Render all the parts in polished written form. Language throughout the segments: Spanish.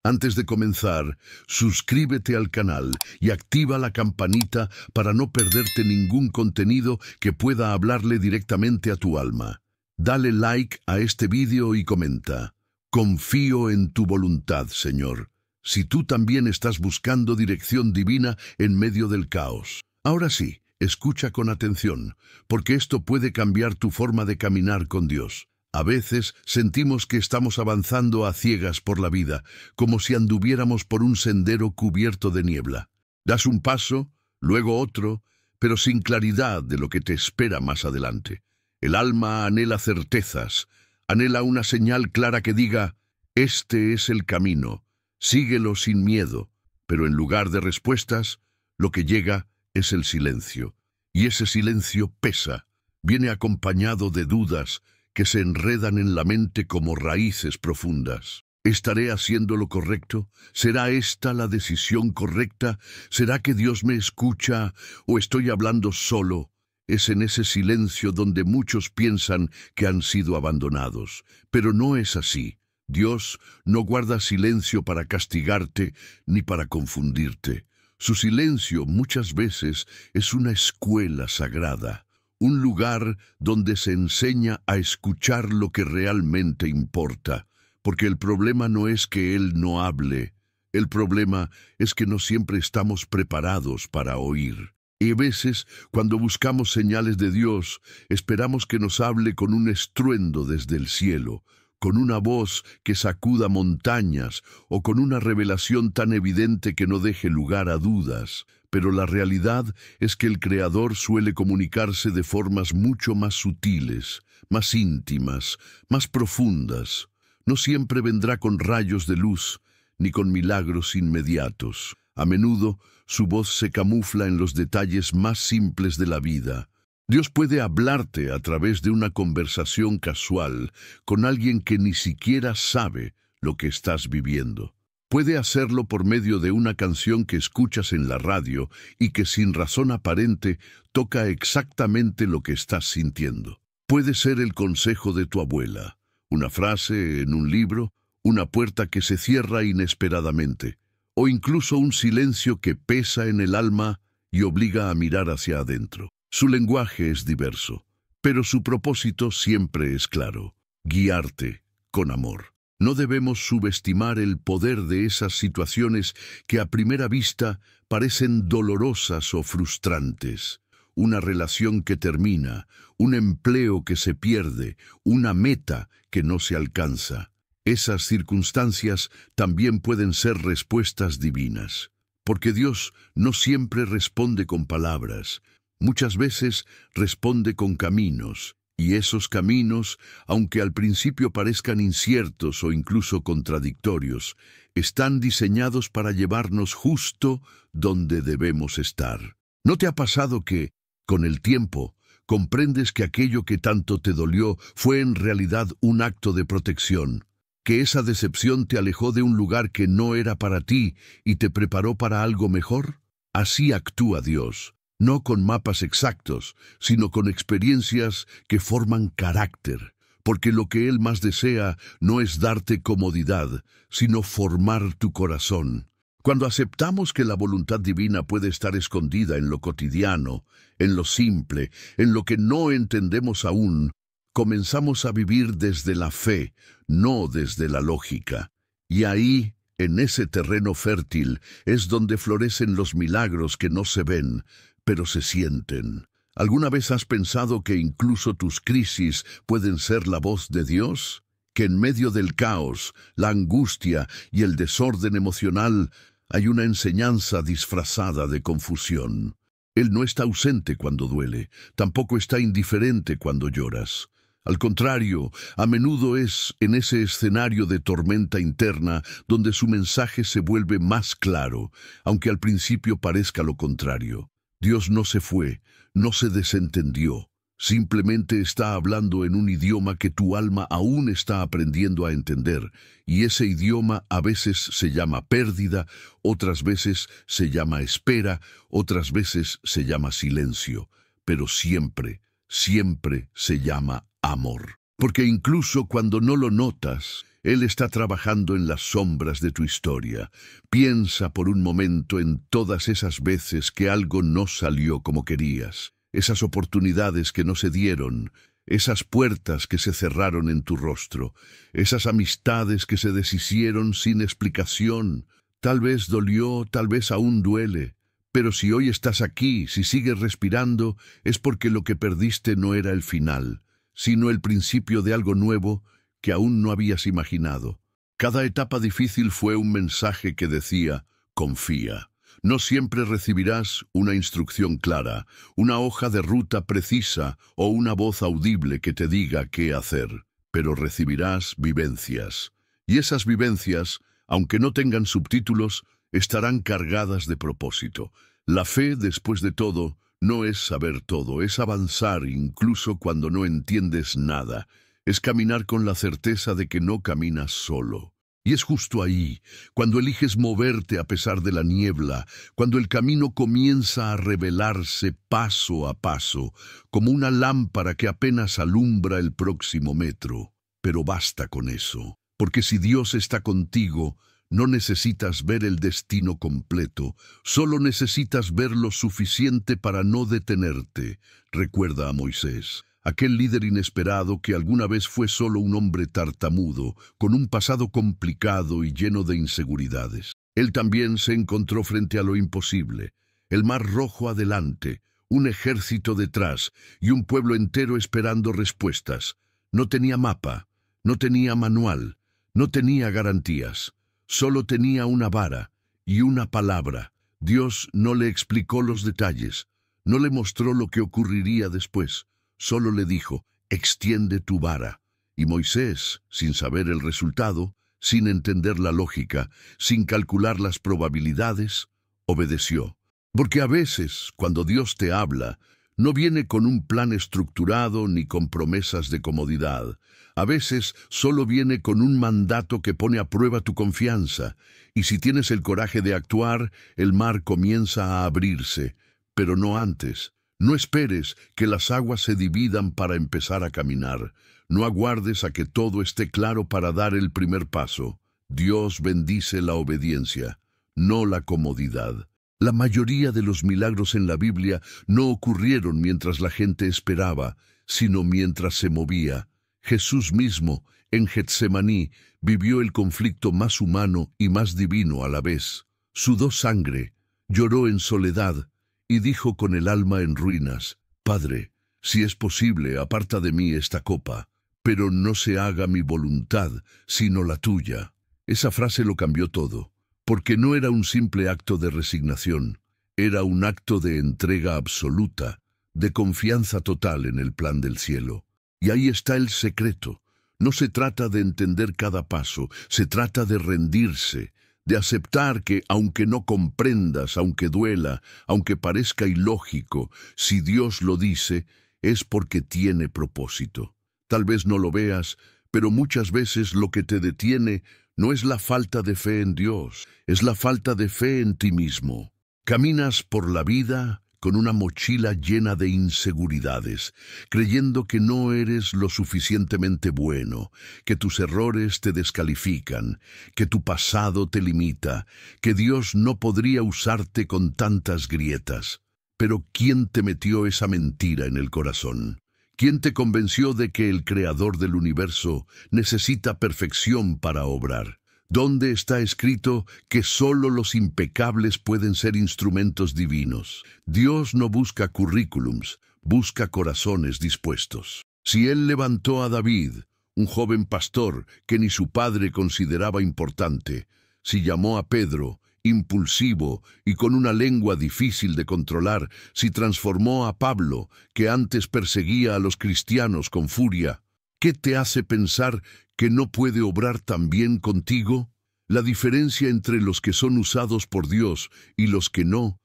Antes de comenzar, suscríbete al canal y activa la campanita para no perderte ningún contenido que pueda hablarle directamente a tu alma. Dale like a este vídeo y comenta: confío en tu voluntad, Señor. Si tú también estás buscando dirección divina en medio del caos. Ahora sí, escucha con atención, porque esto puede cambiar tu forma de caminar con Dios. A veces sentimos que estamos avanzando a ciegas por la vida, como si anduviéramos por un sendero cubierto de niebla. Das un paso, luego otro, pero sin claridad de lo que te espera más adelante. El alma anhela certezas, anhela una señal clara que diga: este es el camino, síguelo sin miedo. Pero en lugar de respuestas, lo que llega es el silencio. Y ese silencio pesa, viene acompañado de dudas que se enredan en la mente como raíces profundas. ¿Estaré haciendo lo correcto? ¿Será esta la decisión correcta? ¿Será que Dios me escucha o estoy hablando solo? Es en ese silencio donde muchos piensan que han sido abandonados. Pero no es así. Dios no guarda silencio para castigarte ni para confundirte. Su silencio muchas veces es una escuela sagrada. Un lugar donde se enseña a escuchar lo que realmente importa, porque el problema no es que Él no hable, el problema es que no siempre estamos preparados para oír. Y a veces, cuando buscamos señales de Dios, esperamos que nos hable con un estruendo desde el cielo, con una voz que sacuda montañas o con una revelación tan evidente que no deje lugar a dudas. Pero la realidad es que el Creador suele comunicarse de formas mucho más sutiles, más íntimas, más profundas. No siempre vendrá con rayos de luz, ni con milagros inmediatos. A menudo, su voz se camufla en los detalles más simples de la vida. Dios puede hablarte a través de una conversación casual con alguien que ni siquiera sabe lo que estás viviendo. Puede hacerlo por medio de una canción que escuchas en la radio y que sin razón aparente toca exactamente lo que estás sintiendo. Puede ser el consejo de tu abuela, una frase en un libro, una puerta que se cierra inesperadamente, o incluso un silencio que pesa en el alma y obliga a mirar hacia adentro. Su lenguaje es diverso, pero su propósito siempre es claro: guiarte con amor. No debemos subestimar el poder de esas situaciones que a primera vista parecen dolorosas o frustrantes. Una relación que termina, un empleo que se pierde, una meta que no se alcanza. Esas circunstancias también pueden ser respuestas divinas, porque Dios no siempre responde con palabras. Muchas veces responde con caminos, y esos caminos, aunque al principio parezcan inciertos o incluso contradictorios, están diseñados para llevarnos justo donde debemos estar. ¿No te ha pasado que, con el tiempo, comprendes que aquello que tanto te dolió fue en realidad un acto de protección? Que esa decepción te alejó de un lugar que no era para ti y te preparó para algo mejor? Así actúa Dios. No con mapas exactos, sino con experiencias que forman carácter, porque lo que Él más desea no es darte comodidad, sino formar tu corazón. Cuando aceptamos que la voluntad divina puede estar escondida en lo cotidiano, en lo simple, en lo que no entendemos aún, comenzamos a vivir desde la fe, no desde la lógica. Y ahí, en ese terreno fértil, es donde florecen los milagros que no se ven, pero se sienten. ¿Alguna vez has pensado que incluso tus crisis pueden ser la voz de Dios? Que en medio del caos, la angustia y el desorden emocional hay una enseñanza disfrazada de confusión. Él no está ausente cuando duele, tampoco está indiferente cuando lloras. Al contrario, a menudo es en ese escenario de tormenta interna donde su mensaje se vuelve más claro, aunque al principio parezca lo contrario. Dios no se fue, no se desentendió. Simplemente está hablando en un idioma que tu alma aún está aprendiendo a entender, y ese idioma a veces se llama pérdida, otras veces se llama espera, otras veces se llama silencio, pero siempre, siempre se llama amor. Porque incluso cuando no lo notas, Él está trabajando en las sombras de tu historia. Piensa por un momento en todas esas veces que algo no salió como querías, esas oportunidades que no se dieron, esas puertas que se cerraron en tu rostro, esas amistades que se deshicieron sin explicación. Tal vez dolió, tal vez aún duele. Pero si hoy estás aquí, si sigues respirando, es porque lo que perdiste no era el final, sino el principio de algo nuevo que aún no habías imaginado. Cada etapa difícil fue un mensaje que decía, confía. No siempre recibirás una instrucción clara, una hoja de ruta precisa o una voz audible que te diga qué hacer, pero recibirás vivencias. Y esas vivencias, aunque no tengan subtítulos, estarán cargadas de propósito. La fe, después de todo, no es saber todo, es avanzar incluso cuando no entiendes nada. Es caminar con la certeza de que no caminas solo. Y es justo ahí, cuando eliges moverte a pesar de la niebla, cuando el camino comienza a revelarse paso a paso, como una lámpara que apenas alumbra el próximo metro. Pero basta con eso, porque si Dios está contigo, no necesitas ver el destino completo, solo necesitas ver lo suficiente para no detenerte. Recuerda a Moisés, aquel líder inesperado que alguna vez fue solo un hombre tartamudo, con un pasado complicado y lleno de inseguridades. Él también se encontró frente a lo imposible, el mar rojo adelante, un ejército detrás y un pueblo entero esperando respuestas. No tenía mapa, no tenía manual, no tenía garantías. Solo tenía una vara y una palabra. Dios no le explicó los detalles, no le mostró lo que ocurriría después. Solo le dijo, extiende tu vara. Y Moisés, sin saber el resultado, sin entender la lógica, sin calcular las probabilidades, obedeció. Porque a veces, cuando Dios te habla, no viene con un plan estructurado ni con promesas de comodidad. A veces solo viene con un mandato que pone a prueba tu confianza. Y si tienes el coraje de actuar, el mar comienza a abrirse. Pero no antes. No esperes que las aguas se dividan para empezar a caminar. No aguardes a que todo esté claro para dar el primer paso. Dios bendice la obediencia, no la comodidad. La mayoría de los milagros en la Biblia no ocurrieron mientras la gente esperaba, sino mientras se movía. Jesús mismo, en Getsemaní, vivió el conflicto más humano y más divino a la vez. Sudó sangre, lloró en soledad y dijo con el alma en ruinas, Padre, si es posible, aparta de mí esta copa, pero no se haga mi voluntad, sino la tuya. Esa frase lo cambió todo. Porque no era un simple acto de resignación, era un acto de entrega absoluta, de confianza total en el plan del cielo. Y ahí está el secreto. No se trata de entender cada paso, se trata de rendirse, de aceptar que, aunque no comprendas, aunque duela, aunque parezca ilógico, si Dios lo dice, es porque tiene propósito. Tal vez no lo veas, pero muchas veces lo que te detiene no es la falta de fe en Dios, es la falta de fe en ti mismo. Caminas por la vida con una mochila llena de inseguridades, creyendo que no eres lo suficientemente bueno, que tus errores te descalifican, que tu pasado te limita, que Dios no podría usarte con tantas grietas. Pero ¿quién te metió esa mentira en el corazón? ¿Quién te convenció de que el Creador del universo necesita perfección para obrar? ¿Dónde está escrito que solo los impecables pueden ser instrumentos divinos? Dios no busca currículums, busca corazones dispuestos. Si Él levantó a David, un joven pastor que ni su padre consideraba importante, si llamó a Pedro, impulsivo y con una lengua difícil de controlar, si transformó a Pablo, que antes perseguía a los cristianos con furia, ¿qué te hace pensar que no puede obrar también contigo? La diferencia entre los que son usados por Dios y los que no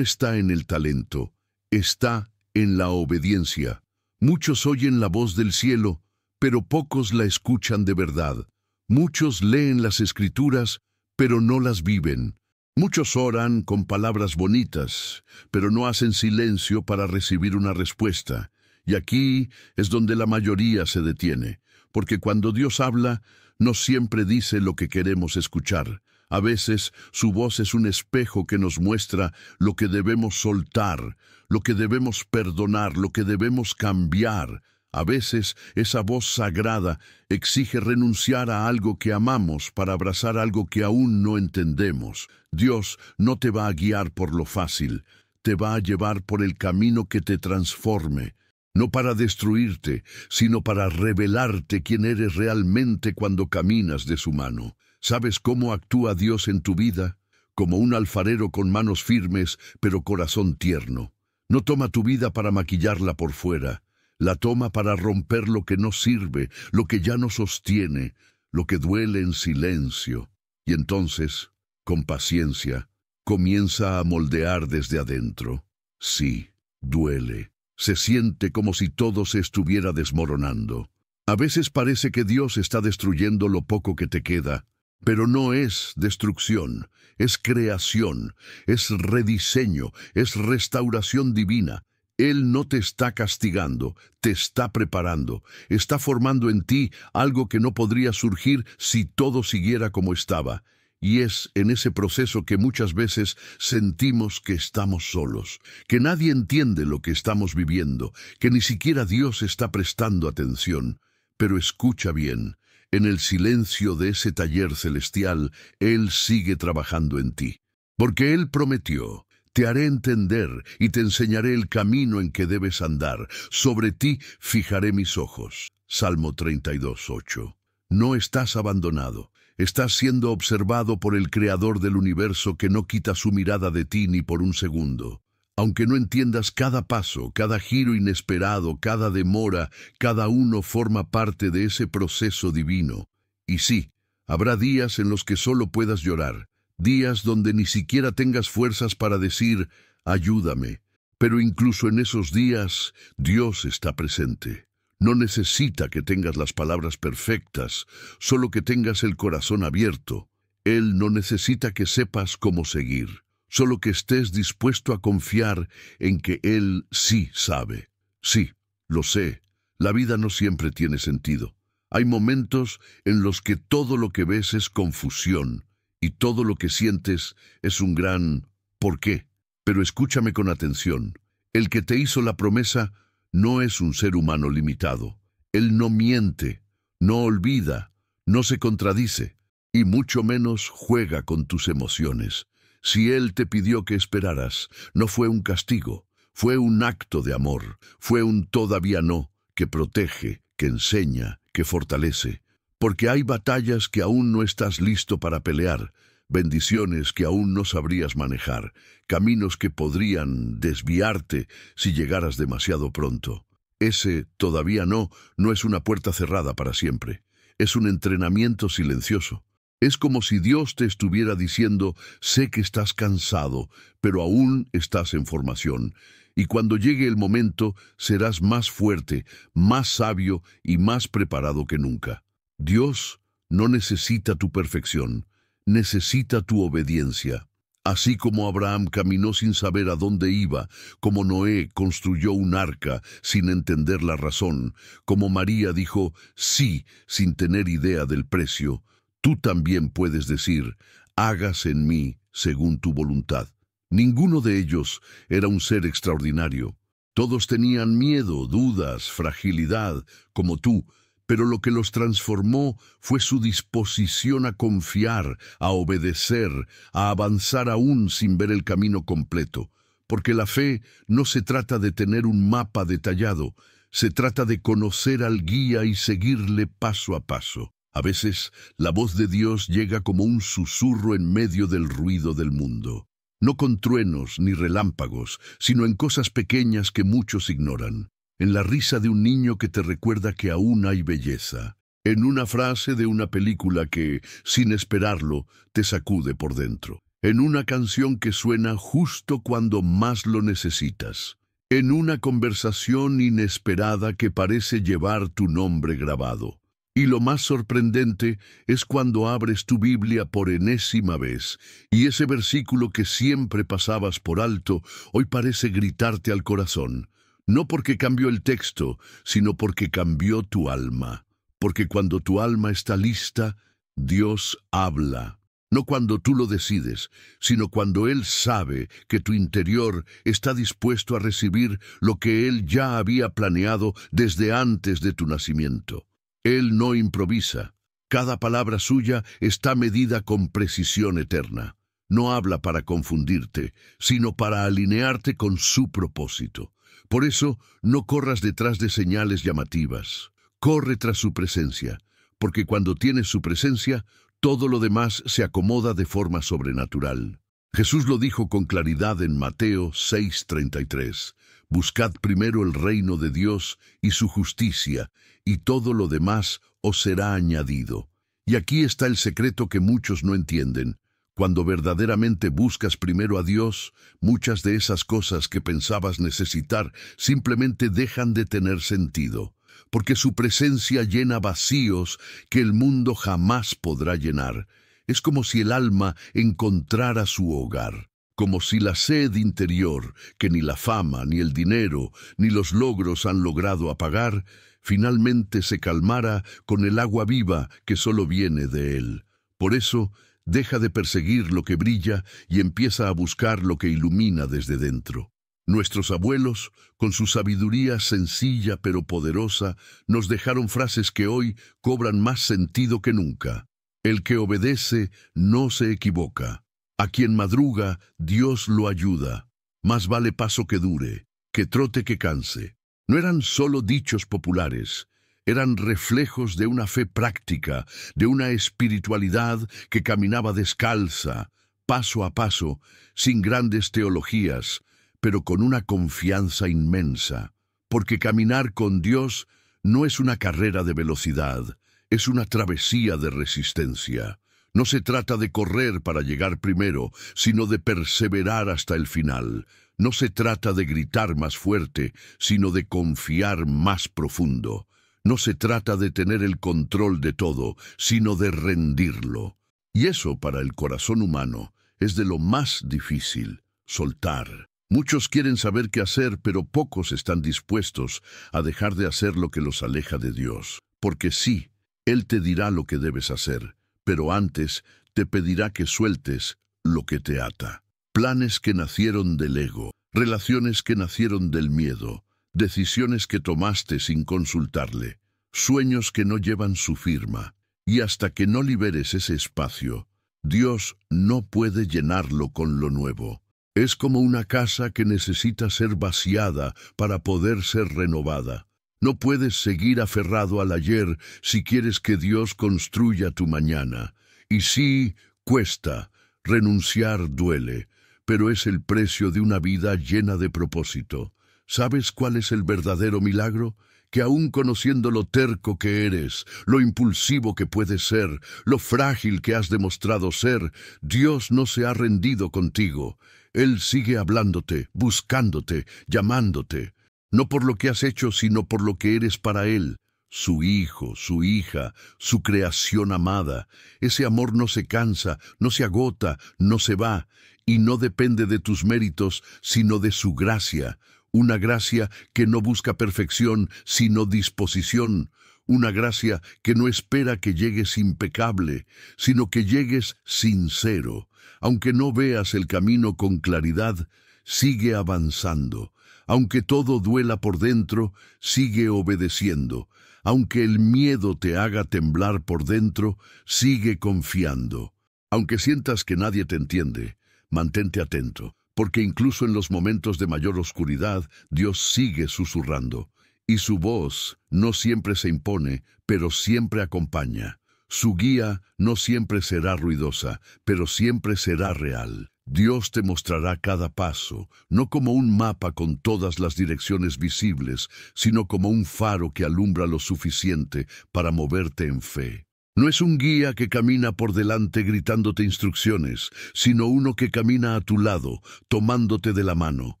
está en el talento, está en la obediencia. Muchos oyen la voz del cielo, pero pocos la escuchan de verdad. Muchos leen las Escrituras, pero no las viven. Muchos oran con palabras bonitas, pero no hacen silencio para recibir una respuesta. Y aquí es donde la mayoría se detiene, porque cuando Dios habla, no siempre dice lo que queremos escuchar. A veces su voz es un espejo que nos muestra lo que debemos soltar, lo que debemos perdonar, lo que debemos cambiar. A veces esa voz sagrada exige renunciar a algo que amamos para abrazar algo que aún no entendemos. Dios no te va a guiar por lo fácil, te va a llevar por el camino que te transforme. No para destruirte, sino para revelarte quién eres realmente cuando caminas de su mano. ¿Sabes cómo actúa Dios en tu vida? Como un alfarero con manos firmes, pero corazón tierno. No toma tu vida para maquillarla por fuera. La toma para romper lo que no sirve, lo que ya no sostiene, lo que duele en silencio. Y entonces, con paciencia, comienza a moldear desde adentro. Sí, duele. Se siente como si todo se estuviera desmoronando. A veces parece que Dios está destruyendo lo poco que te queda, pero no es destrucción, es creación, es rediseño, es restauración divina. Él no te está castigando, te está preparando, está formando en ti algo que no podría surgir si todo siguiera como estaba. Y es en ese proceso que muchas veces sentimos que estamos solos, que nadie entiende lo que estamos viviendo, que ni siquiera Dios está prestando atención. Pero escucha bien, en el silencio de ese taller celestial, Él sigue trabajando en ti. Porque Él prometió: te haré entender y te enseñaré el camino en que debes andar. Sobre ti fijaré mis ojos. Salmo 32:8. No estás abandonado. Estás siendo observado por el Creador del universo que no quita su mirada de ti ni por un segundo. Aunque no entiendas cada paso, cada giro inesperado, cada demora, cada uno forma parte de ese proceso divino. Y sí, habrá días en los que solo puedas llorar, días donde ni siquiera tengas fuerzas para decir, ayúdame. Pero incluso en esos días, Dios está presente. No necesita que tengas las palabras perfectas, solo que tengas el corazón abierto. Él no necesita que sepas cómo seguir, solo que estés dispuesto a confiar en que Él sí sabe. Sí, lo sé, la vida no siempre tiene sentido. Hay momentos en los que todo lo que ves es confusión y todo lo que sientes es un gran ¿por qué? Pero escúchame con atención. El que te hizo la promesa no es un ser humano limitado. Él no miente, no olvida, no se contradice, y mucho menos juega con tus emociones. Si Él te pidió que esperaras, no fue un castigo, fue un acto de amor, fue un todavía no, que protege, que enseña, que fortalece. Porque hay batallas que aún no estás listo para pelear, bendiciones que aún no sabrías manejar, caminos que podrían desviarte si llegaras demasiado pronto. Ese todavía no es una puerta cerrada para siempre. Es un entrenamiento silencioso. Es como si Dios te estuviera diciendo, sé que estás cansado, pero aún estás en formación. Y cuando llegue el momento, serás más fuerte, más sabio y más preparado que nunca. Dios no necesita tu perfección, necesita tu obediencia. Así como Abraham caminó sin saber a dónde iba, como Noé construyó un arca sin entender la razón, como María dijo sí sin tener idea del precio, tú también puedes decir, hágase en mí según tu voluntad. Ninguno de ellos era un ser extraordinario. Todos tenían miedo, dudas, fragilidad, como tú, pero lo que los transformó fue su disposición a confiar, a obedecer, a avanzar aún sin ver el camino completo. Porque la fe no se trata de tener un mapa detallado, se trata de conocer al guía y seguirle paso a paso. A veces, la voz de Dios llega como un susurro en medio del ruido del mundo. No con truenos ni relámpagos, sino en cosas pequeñas que muchos ignoran. En la risa de un niño que te recuerda que aún hay belleza. En una frase de una película que, sin esperarlo, te sacude por dentro. En una canción que suena justo cuando más lo necesitas. En una conversación inesperada que parece llevar tu nombre grabado. Y lo más sorprendente es cuando abres tu Biblia por enésima vez, y ese versículo que siempre pasabas por alto, hoy parece gritarte al corazón. No porque cambió el texto, sino porque cambió tu alma. porque cuando tu alma está lista, Dios habla. No cuando tú lo decides, sino cuando Él sabe que tu interior está dispuesto a recibir lo que Él ya había planeado desde antes de tu nacimiento. Él no improvisa. Cada palabra suya está medida con precisión eterna. No habla para confundirte, sino para alinearte con su propósito. Por eso, no corras detrás de señales llamativas. Corre tras su presencia, porque cuando tienes su presencia, todo lo demás se acomoda de forma sobrenatural. Jesús lo dijo con claridad en Mateo 6:33. Buscad primero el reino de Dios y su justicia, y todo lo demás os será añadido. Y aquí está el secreto que muchos no entienden. Cuando verdaderamente buscas primero a Dios, muchas de esas cosas que pensabas necesitar simplemente dejan de tener sentido, porque su presencia llena vacíos que el mundo jamás podrá llenar. Es como si el alma encontrara su hogar, como si la sed interior, que ni la fama, ni el dinero, ni los logros han logrado apagar, finalmente se calmara con el agua viva que solo viene de Él. Por eso, deja de perseguir lo que brilla y empieza a buscar lo que ilumina desde dentro. Nuestros abuelos, con su sabiduría sencilla pero poderosa, nos dejaron frases que hoy cobran más sentido que nunca. El que obedece no se equivoca. A quien madruga, Dios lo ayuda. Más vale paso que dure, que trote que canse. No eran solo dichos populares, eran reflejos de una fe práctica, de una espiritualidad que caminaba descalza, paso a paso, sin grandes teologías, pero con una confianza inmensa, porque caminar con Dios no es una carrera de velocidad, es una travesía de resistencia. No se trata de correr para llegar primero, sino de perseverar hasta el final. No se trata de gritar más fuerte, sino de confiar más profundo. No se trata de tener el control de todo, sino de rendirlo. Y eso para el corazón humano es de lo más difícil, soltar. Muchos quieren saber qué hacer, pero pocos están dispuestos a dejar de hacer lo que los aleja de Dios. Porque sí, Él te dirá lo que debes hacer, pero antes te pedirá que sueltes lo que te ata. Planes que nacieron del ego, relaciones que nacieron del miedo, decisiones que tomaste sin consultarle, sueños que no llevan su firma. Y hasta que no liberes ese espacio, Dios no puede llenarlo con lo nuevo. Es como una casa que necesita ser vaciada para poder ser renovada. No puedes seguir aferrado al ayer si quieres que Dios construya tu mañana. Y sí, cuesta, renunciar duele, pero es el precio de una vida llena de propósito. ¿Sabes cuál es el verdadero milagro? Que aún conociendo lo terco que eres, lo impulsivo que puedes ser, lo frágil que has demostrado ser, Dios no se ha rendido contigo. Él sigue hablándote, buscándote, llamándote. No por lo que has hecho, sino por lo que eres para Él. Su hijo, su hija, su creación amada. Ese amor no se cansa, no se agota, no se va, y no depende de tus méritos, sino de su gracia. Una gracia que no busca perfección, sino disposición. Una gracia que no espera que llegues impecable, sino que llegues sincero. Aunque no veas el camino con claridad, sigue avanzando. Aunque todo duela por dentro, sigue obedeciendo. Aunque el miedo te haga temblar por dentro, sigue confiando. Aunque sientas que nadie te entiende, mantente atento, porque incluso en los momentos de mayor oscuridad, Dios sigue susurrando. Y su voz no siempre se impone, pero siempre acompaña. Su guía no siempre será ruidosa, pero siempre será real. Dios te mostrará cada paso, no como un mapa con todas las direcciones visibles, sino como un faro que alumbra lo suficiente para moverte en fe. No es un guía que camina por delante gritándote instrucciones, sino uno que camina a tu lado, tomándote de la mano.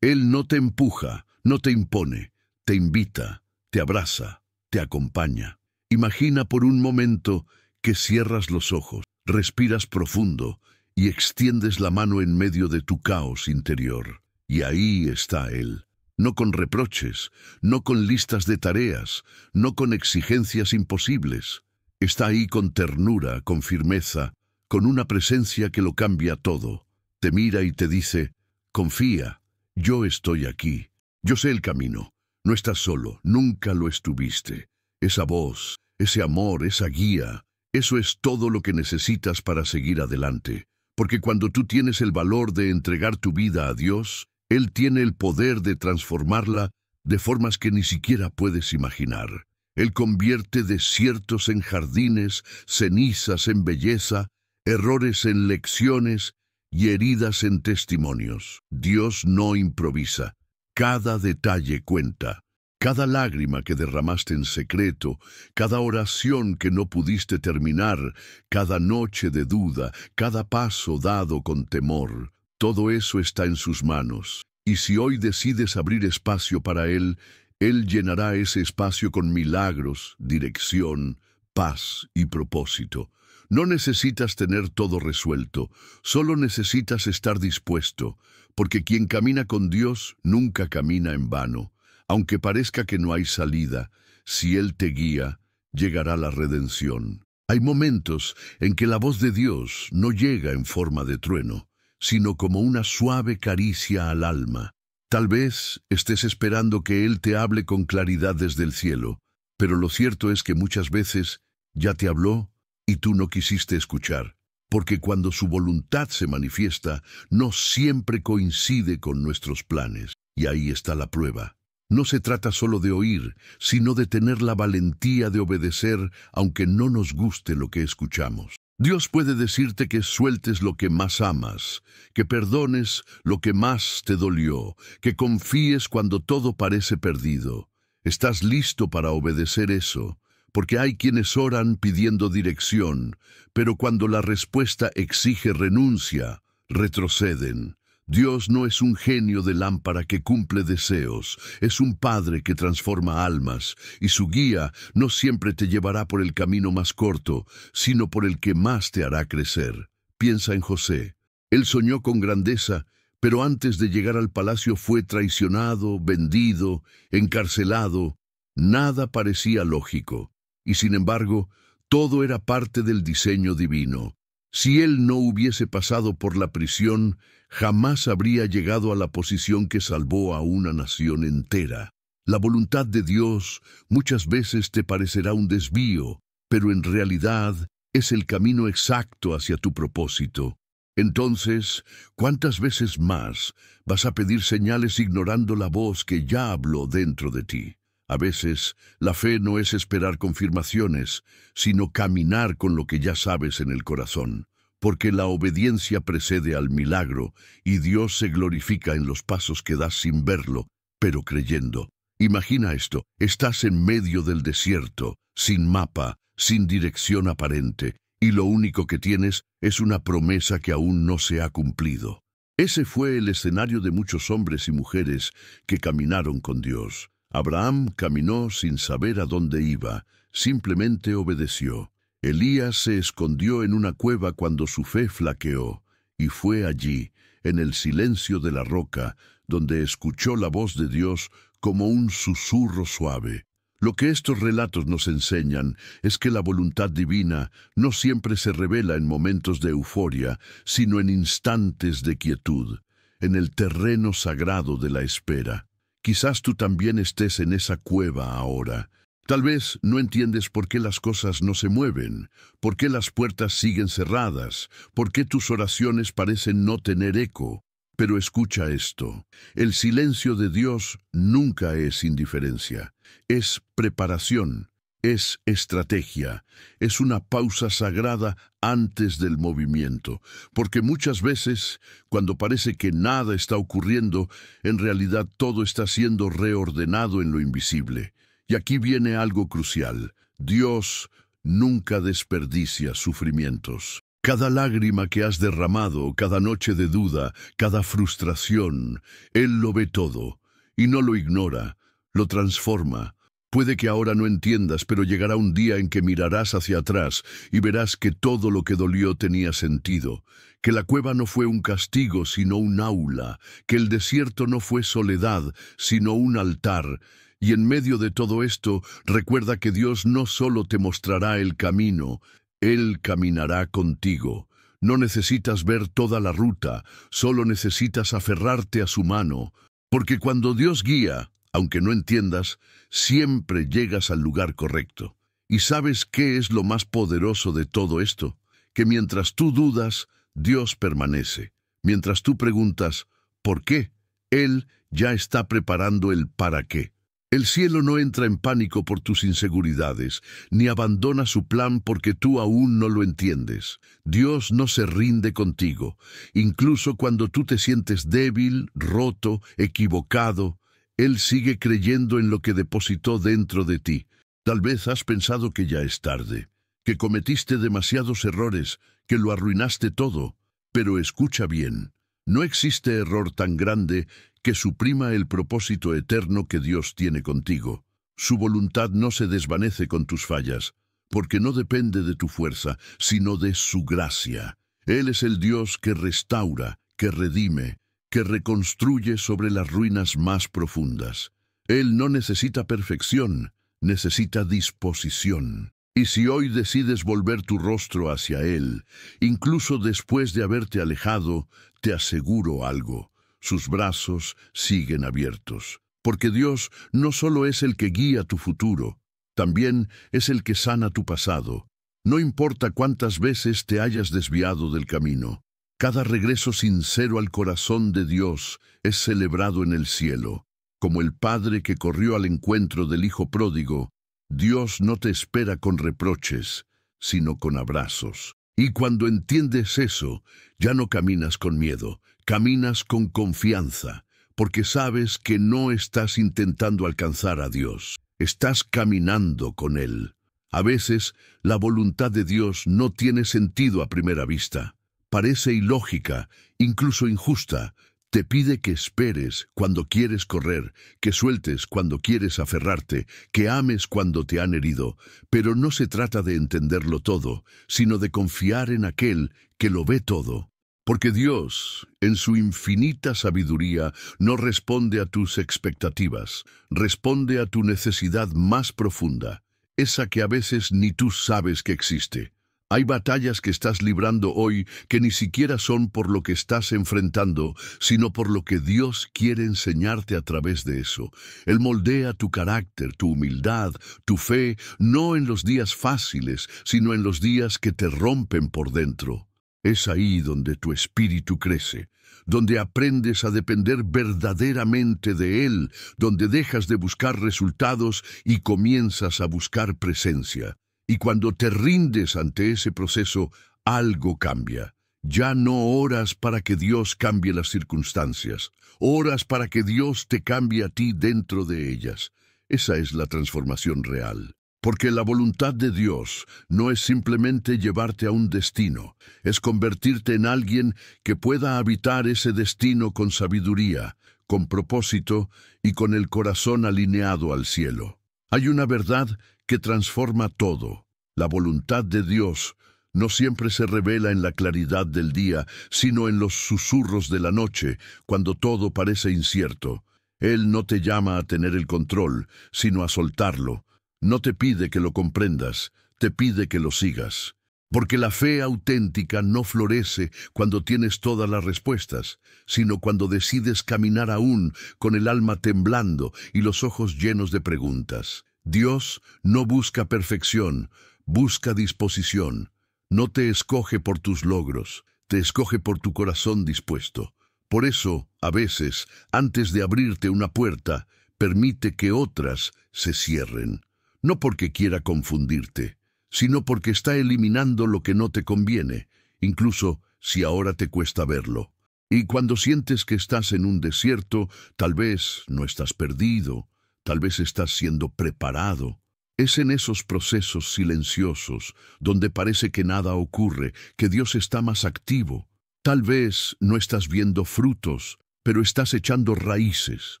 Él no te empuja, no te impone, te invita, te abraza, te acompaña. Imagina por un momento que cierras los ojos, respiras profundo y extiendes la mano en medio de tu caos interior. Y ahí está Él, no con reproches, no con listas de tareas, no con exigencias imposibles. Está ahí con ternura, con firmeza, con una presencia que lo cambia todo. Te mira y te dice, confía, yo estoy aquí, yo sé el camino, no estás solo, nunca lo estuviste. Esa voz, ese amor, esa guía, eso es todo lo que necesitas para seguir adelante. Porque cuando tú tienes el valor de entregar tu vida a Dios, Él tiene el poder de transformarla de formas que ni siquiera puedes imaginar. Él convierte desiertos en jardines, cenizas en belleza, errores en lecciones y heridas en testimonios. Dios no improvisa. Cada detalle cuenta. Cada lágrima que derramaste en secreto, cada oración que no pudiste terminar, cada noche de duda, cada paso dado con temor, todo eso está en sus manos. Y si hoy decides abrir espacio para Él, Él llenará ese espacio con milagros, dirección, paz y propósito. No necesitas tener todo resuelto, solo necesitas estar dispuesto, porque quien camina con Dios nunca camina en vano. Aunque parezca que no hay salida, si Él te guía, llegará la redención. Hay momentos en que la voz de Dios no llega en forma de trueno, sino como una suave caricia al alma. Tal vez estés esperando que Él te hable con claridad desde el cielo, pero lo cierto es que muchas veces ya te habló y tú no quisiste escuchar, porque cuando su voluntad se manifiesta, no siempre coincide con nuestros planes. Y ahí está la prueba. No se trata solo de oír, sino de tener la valentía de obedecer, aunque no nos guste lo que escuchamos. Dios puede decirte que sueltes lo que más amas, que perdones lo que más te dolió, que confíes cuando todo parece perdido. ¿Estás listo para obedecer eso? Porque hay quienes oran pidiendo dirección, pero cuando la respuesta exige renuncia, retroceden. Dios no es un genio de lámpara que cumple deseos, es un Padre que transforma almas, y su guía no siempre te llevará por el camino más corto, sino por el que más te hará crecer. Piensa en José. Él soñó con grandeza, pero antes de llegar al palacio fue traicionado, vendido, encarcelado. Nada parecía lógico, y sin embargo, todo era parte del diseño divino. Si él no hubiese pasado por la prisión, jamás habría llegado a la posición que salvó a una nación entera. La voluntad de Dios muchas veces te parecerá un desvío, pero en realidad es el camino exacto hacia tu propósito. Entonces, ¿cuántas veces más vas a pedir señales ignorando la voz que ya habló dentro de ti? A veces, la fe no es esperar confirmaciones, sino caminar con lo que ya sabes en el corazón, porque la obediencia precede al milagro y Dios se glorifica en los pasos que das sin verlo, pero creyendo. Imagina esto, estás en medio del desierto, sin mapa, sin dirección aparente, y lo único que tienes es una promesa que aún no se ha cumplido. Ese fue el escenario de muchos hombres y mujeres que caminaron con Dios. Abraham caminó sin saber a dónde iba, simplemente obedeció. Elías se escondió en una cueva cuando su fe flaqueó, y fue allí, en el silencio de la roca, donde escuchó la voz de Dios como un susurro suave. Lo que estos relatos nos enseñan es que la voluntad divina no siempre se revela en momentos de euforia, sino en instantes de quietud, en el terreno sagrado de la espera. Quizás tú también estés en esa cueva ahora. Tal vez no entiendes por qué las cosas no se mueven, por qué las puertas siguen cerradas, por qué tus oraciones parecen no tener eco. Pero escucha esto, el silencio de Dios nunca es indiferencia, es preparación, es estrategia, es una pausa sagrada antes del movimiento, porque muchas veces, cuando parece que nada está ocurriendo, en realidad todo está siendo reordenado en lo invisible. Y aquí viene algo crucial, Dios nunca desperdicia sufrimientos. Cada lágrima que has derramado, cada noche de duda, cada frustración, Él lo ve todo, y no lo ignora, lo transforma, Puede que ahora no entiendas, pero llegará un día en que mirarás hacia atrás y verás que todo lo que dolió tenía sentido, que la cueva no fue un castigo, sino un aula, que el desierto no fue soledad, sino un altar. Y en medio de todo esto, recuerda que Dios no solo te mostrará el camino, Él caminará contigo. No necesitas ver toda la ruta, solo necesitas aferrarte a su mano, porque cuando Dios guía, aunque no entiendas, siempre llegas al lugar correcto. ¿Y sabes qué es lo más poderoso de todo esto? Que mientras tú dudas, Dios permanece. Mientras tú preguntas, ¿por qué? Él ya está preparando el para qué. El cielo no entra en pánico por tus inseguridades, ni abandona su plan porque tú aún no lo entiendes. Dios no se rinde contigo, incluso cuando tú te sientes débil, roto, equivocado. Él sigue creyendo en lo que depositó dentro de ti. Tal vez has pensado que ya es tarde, que cometiste demasiados errores, que lo arruinaste todo. Pero escucha bien, no existe error tan grande que suprima el propósito eterno que Dios tiene contigo. Su voluntad no se desvanece con tus fallas, porque no depende de tu fuerza, sino de su gracia. Él es el Dios que restaura, que redime, que reconstruye sobre las ruinas más profundas. Él no necesita perfección, necesita disposición. Y si hoy decides volver tu rostro hacia Él, incluso después de haberte alejado, te aseguro algo: sus brazos siguen abiertos. Porque Dios no solo es el que guía tu futuro, también es el que sana tu pasado. No importa cuántas veces te hayas desviado del camino, cada regreso sincero al corazón de Dios es celebrado en el cielo. Como el padre que corrió al encuentro del hijo pródigo, Dios no te espera con reproches, sino con abrazos. Y cuando entiendes eso, ya no caminas con miedo, caminas con confianza, porque sabes que no estás intentando alcanzar a Dios, estás caminando con Él. A veces, la voluntad de Dios no tiene sentido a primera vista. Parece ilógica, incluso injusta. Te pide que esperes cuando quieres correr, que sueltes cuando quieres aferrarte, que ames cuando te han herido. Pero no se trata de entenderlo todo, sino de confiar en aquel que lo ve todo. Porque Dios, en su infinita sabiduría, no responde a tus expectativas, responde a tu necesidad más profunda, esa que a veces ni tú sabes que existe. Hay batallas que estás librando hoy que ni siquiera son por lo que estás enfrentando, sino por lo que Dios quiere enseñarte a través de eso. Él moldea tu carácter, tu humildad, tu fe, no en los días fáciles, sino en los días que te rompen por dentro. Es ahí donde tu espíritu crece, donde aprendes a depender verdaderamente de Él, donde dejas de buscar resultados y comienzas a buscar presencia. Y cuando te rindes ante ese proceso, algo cambia. Ya no oras para que Dios cambie las circunstancias, oras para que Dios te cambie a ti dentro de ellas. Esa es la transformación real. Porque la voluntad de Dios no es simplemente llevarte a un destino, es convertirte en alguien que pueda habitar ese destino con sabiduría, con propósito y con el corazón alineado al cielo. Hay una verdad que transforma todo. La voluntad de Dios no siempre se revela en la claridad del día, sino en los susurros de la noche, cuando todo parece incierto. Él no te llama a tener el control, sino a soltarlo. No te pide que lo comprendas, te pide que lo sigas. Porque la fe auténtica no florece cuando tienes todas las respuestas, sino cuando decides caminar aún con el alma temblando y los ojos llenos de preguntas. Dios no busca perfección, busca disposición. No te escoge por tus logros, te escoge por tu corazón dispuesto. Por eso, a veces, antes de abrirte una puerta, permite que otras se cierren. No porque quiera confundirte, sino porque está eliminando lo que no te conviene, incluso si ahora te cuesta verlo. Y cuando sientes que estás en un desierto, tal vez no estás perdido, tal vez estás siendo preparado. Es en esos procesos silenciosos, donde parece que nada ocurre, que Dios está más activo. Tal vez no estás viendo frutos, pero estás echando raíces.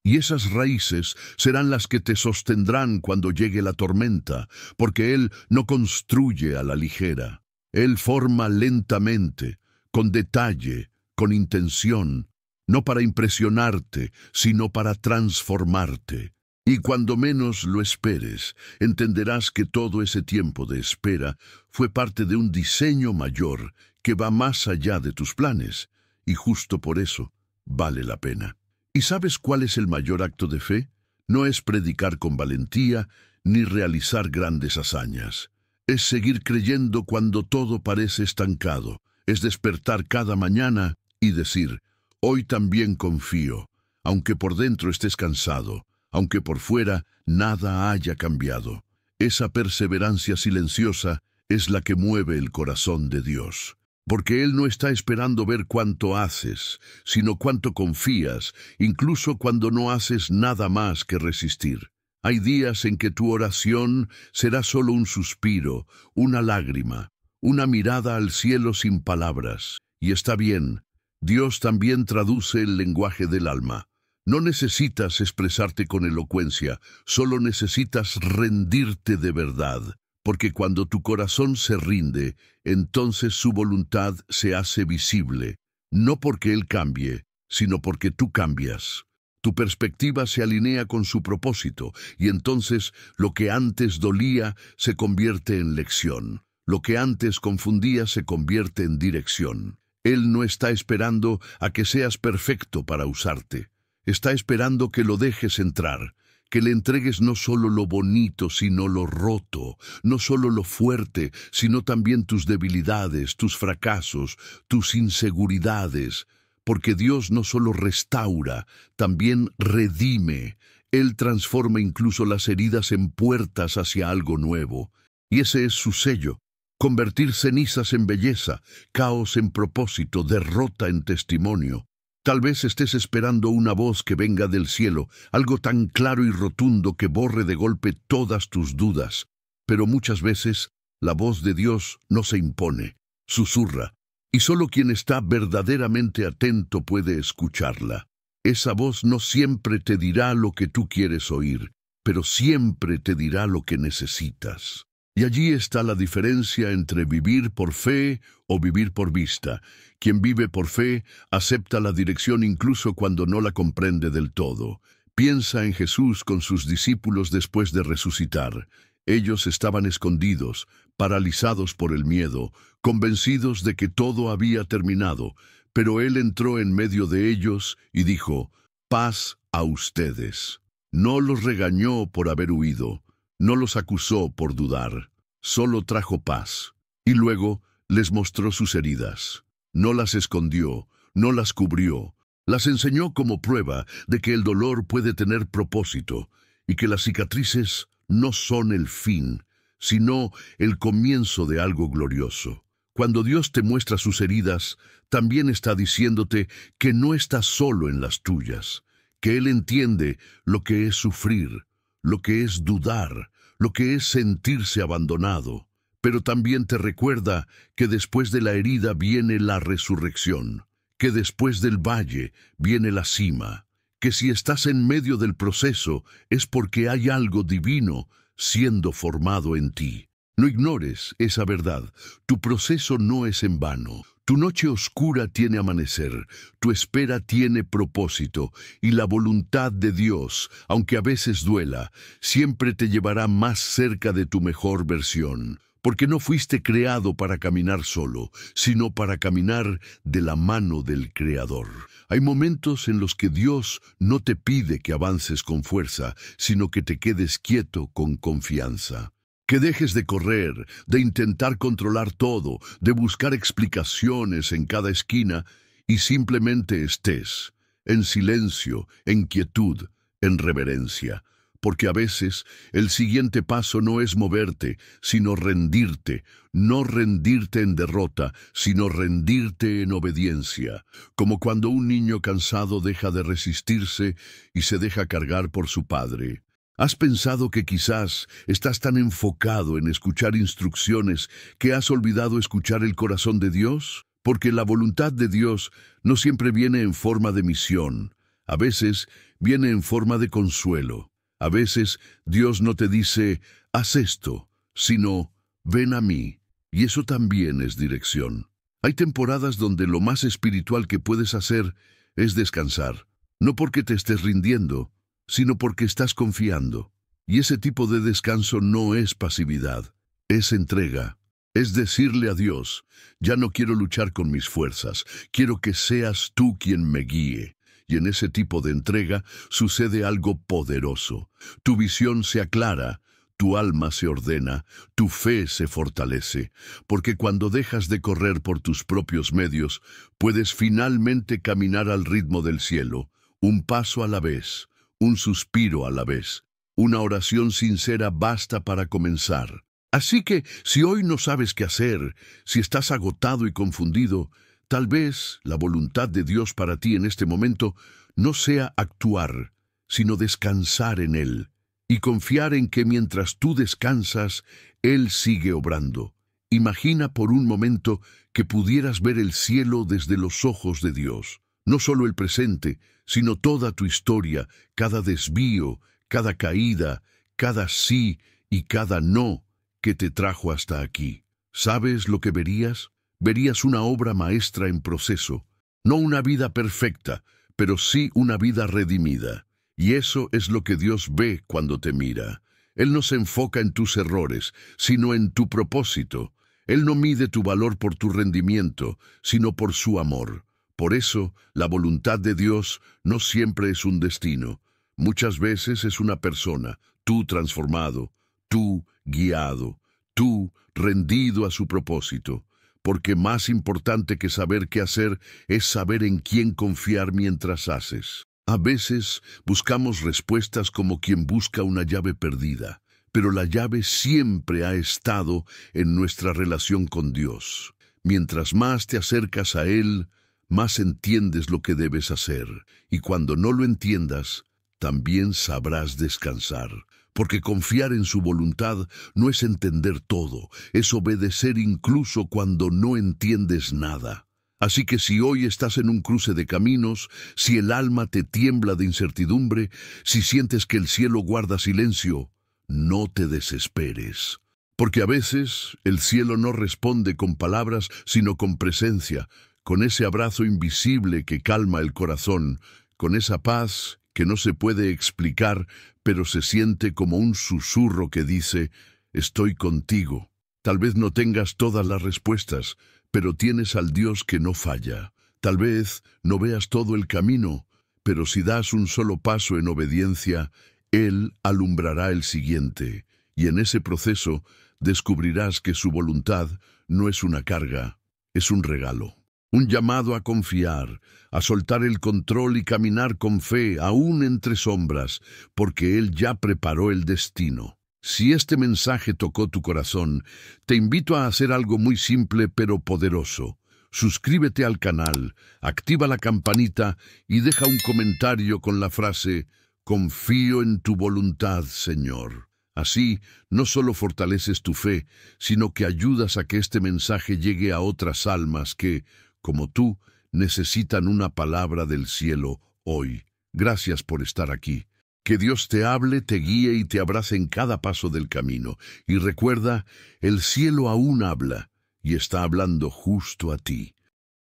Y esas raíces serán las que te sostendrán cuando llegue la tormenta, porque Él no construye a la ligera. Él forma lentamente, con detalle, con intención, no para impresionarte, sino para transformarte. Y cuando menos lo esperes, entenderás que todo ese tiempo de espera fue parte de un diseño mayor que va más allá de tus planes, y justo por eso vale la pena. ¿Y sabes cuál es el mayor acto de fe? No es predicar con valentía ni realizar grandes hazañas. Es seguir creyendo cuando todo parece estancado. Es despertar cada mañana y decir, hoy también confío, aunque por dentro estés cansado, aunque por fuera nada haya cambiado. Esa perseverancia silenciosa es la que mueve el corazón de Dios. Porque Él no está esperando ver cuánto haces, sino cuánto confías, incluso cuando no haces nada más que resistir. Hay días en que tu oración será solo un suspiro, una lágrima, una mirada al cielo sin palabras. Y está bien, Dios también traduce el lenguaje del alma. No necesitas expresarte con elocuencia, solo necesitas rendirte de verdad. Porque cuando tu corazón se rinde, entonces su voluntad se hace visible, no porque Él cambie, sino porque tú cambias. Tu perspectiva se alinea con su propósito, y entonces lo que antes dolía se convierte en lección. Lo que antes confundía se convierte en dirección. Él no está esperando a que seas perfecto para usarte. Está esperando que lo dejes entrar. Que le entregues no solo lo bonito, sino lo roto, no solo lo fuerte, sino también tus debilidades, tus fracasos, tus inseguridades, porque Dios no solo restaura, también redime. Él transforma incluso las heridas en puertas hacia algo nuevo. Y ese es su sello, convertir cenizas en belleza, caos en propósito, derrota en testimonio. Tal vez estés esperando una voz que venga del cielo, algo tan claro y rotundo que borre de golpe todas tus dudas. Pero muchas veces la voz de Dios no se impone, susurra, y solo quien está verdaderamente atento puede escucharla. Esa voz no siempre te dirá lo que tú quieres oír, pero siempre te dirá lo que necesitas. Y allí está la diferencia entre vivir por fe o vivir por vista. Quien vive por fe acepta la dirección incluso cuando no la comprende del todo. Piensa en Jesús con sus discípulos después de resucitar. Ellos estaban escondidos, paralizados por el miedo, convencidos de que todo había terminado, pero Él entró en medio de ellos y dijo, «Paz a ustedes». No los regañó por haber huido. No los acusó por dudar, solo trajo paz. Y luego les mostró sus heridas. No las escondió, no las cubrió. Las enseñó como prueba de que el dolor puede tener propósito y que las cicatrices no son el fin, sino el comienzo de algo glorioso. Cuando Dios te muestra sus heridas, también está diciéndote que no estás solo en las tuyas, que Él entiende lo que es sufrir, lo que es dudar, lo que es sentirse abandonado, pero también te recuerda que después de la herida viene la resurrección, que después del valle viene la cima, que si estás en medio del proceso es porque hay algo divino siendo formado en ti. No ignores esa verdad. Tu proceso no es en vano. Tu noche oscura tiene amanecer, tu espera tiene propósito, y la voluntad de Dios, aunque a veces duela, siempre te llevará más cerca de tu mejor versión. Porque no fuiste creado para caminar solo, sino para caminar de la mano del Creador. Hay momentos en los que Dios no te pide que avances con fuerza, sino que te quedes quieto con confianza. Que dejes de correr, de intentar controlar todo, de buscar explicaciones en cada esquina y simplemente estés en silencio, en quietud, en reverencia. Porque a veces el siguiente paso no es moverte, sino rendirte. No rendirte en derrota, sino rendirte en obediencia. Como cuando un niño cansado deja de resistirse y se deja cargar por su padre. ¿Has pensado que quizás estás tan enfocado en escuchar instrucciones que has olvidado escuchar el corazón de Dios? Porque la voluntad de Dios no siempre viene en forma de misión. A veces viene en forma de consuelo. A veces Dios no te dice, haz esto, sino, ven a mí. Y eso también es dirección. Hay temporadas donde lo más espiritual que puedes hacer es descansar. No porque te estés rindiendo, sino porque estás confiando. Y ese tipo de descanso no es pasividad, es entrega. Es decirle a Dios, ya no quiero luchar con mis fuerzas, quiero que seas tú quien me guíe. Y en ese tipo de entrega sucede algo poderoso. Tu visión se aclara, tu alma se ordena, tu fe se fortalece, porque cuando dejas de correr por tus propios medios, puedes finalmente caminar al ritmo del cielo, un paso a la vez, un suspiro a la vez. Una oración sincera basta para comenzar. Así que, si hoy no sabes qué hacer, si estás agotado y confundido, tal vez la voluntad de Dios para ti en este momento no sea actuar, sino descansar en Él, y confiar en que mientras tú descansas, Él sigue obrando. Imagina por un momento que pudieras ver el cielo desde los ojos de Dios, no solo el presente, sino toda tu historia, cada desvío, cada caída, cada sí y cada no que te trajo hasta aquí. ¿Sabes lo que verías? Verías una obra maestra en proceso, no una vida perfecta, pero sí una vida redimida. Y eso es lo que Dios ve cuando te mira. Él no se enfoca en tus errores, sino en tu propósito. Él no mide tu valor por tu rendimiento, sino por su amor. Por eso, la voluntad de Dios no siempre es un destino. Muchas veces es una persona, tú transformado, tú guiado, tú rendido a su propósito. Porque más importante que saber qué hacer es saber en quién confiar mientras haces. A veces buscamos respuestas como quien busca una llave perdida, pero la llave siempre ha estado en nuestra relación con Dios. Mientras más te acercas a Él, más entiendes lo que debes hacer, y cuando no lo entiendas, también sabrás descansar. Porque confiar en su voluntad no es entender todo, es obedecer incluso cuando no entiendes nada. Así que si hoy estás en un cruce de caminos, si el alma te tiembla de incertidumbre, si sientes que el cielo guarda silencio, no te desesperes. Porque a veces el cielo no responde con palabras, sino con presencia, con ese abrazo invisible que calma el corazón, con esa paz que no se puede explicar, pero se siente como un susurro que dice, estoy contigo. Tal vez no tengas todas las respuestas, pero tienes al Dios que no falla. Tal vez no veas todo el camino, pero si das un solo paso en obediencia, Él alumbrará el siguiente, y en ese proceso descubrirás que su voluntad no es una carga, es un regalo. Un llamado a confiar, a soltar el control y caminar con fe, aún entre sombras, porque Él ya preparó el destino. Si este mensaje tocó tu corazón, te invito a hacer algo muy simple pero poderoso. Suscríbete al canal, activa la campanita y deja un comentario con la frase «Confío en tu voluntad, Señor». Así, no solo fortaleces tu fe, sino que ayudas a que este mensaje llegue a otras almas que, como tú, necesitan una palabra del cielo hoy. Gracias por estar aquí. Que Dios te hable, te guíe y te abrace en cada paso del camino. Y recuerda, el cielo aún habla y está hablando justo a ti.